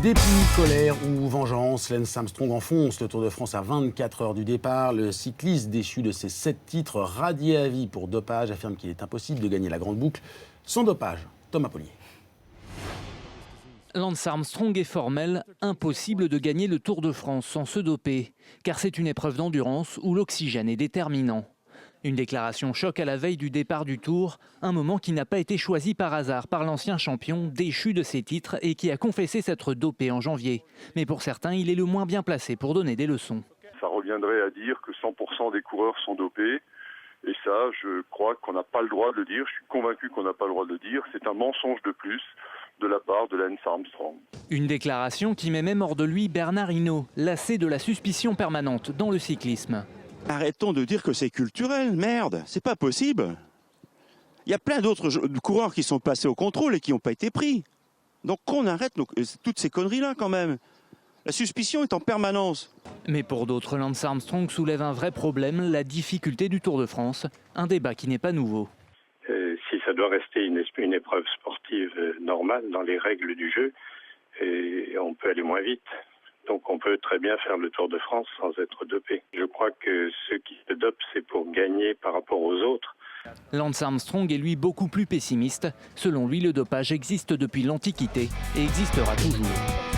Dépit, colère ou vengeance, Lance Armstrong enfonce le Tour de France à 24 heures du départ. Le cycliste déchu de ses 7 titres, radié à vie pour dopage, affirme qu'il est impossible de gagner la grande boucle sans dopage. Thomas Pollier. Lance Armstrong est formel, impossible de gagner le Tour de France sans se doper, car c'est une épreuve d'endurance où l'oxygène est déterminant. Une déclaration choc à la veille du départ du Tour, un moment qui n'a pas été choisi par hasard par l'ancien champion, déchu de ses titres et qui a confessé s'être dopé en janvier. Mais pour certains, il est le moins bien placé pour donner des leçons. Ça reviendrait à dire que 100% des coureurs sont dopés. Et ça, je crois qu'on n'a pas le droit de le dire. Je suis convaincu qu'on n'a pas le droit de le dire. C'est un mensonge de plus de la part de Lance Armstrong. Une déclaration qui met même hors de lui Bernard Hinault, lassé de la suspicion permanente dans le cyclisme. Arrêtons de dire que c'est culturel, merde, c'est pas possible. Il y a plein d'autres coureurs qui sont passés au contrôle et qui n'ont pas été pris. Donc qu'on arrête toutes ces conneries-là quand même. La suspicion est en permanence. Mais pour d'autres, Lance Armstrong soulève un vrai problème, la difficulté du Tour de France. Un débat qui n'est pas nouveau. Si ça doit rester une épreuve sportive normale dans les règles du jeu, on peut aller moins vite. Donc on peut très bien faire le Tour de France sans être dopé. Je crois que ceux qui se dopent, c'est pour gagner par rapport aux autres. Lance Armstrong est lui beaucoup plus pessimiste. Selon lui, le dopage existe depuis l'Antiquité et existera toujours.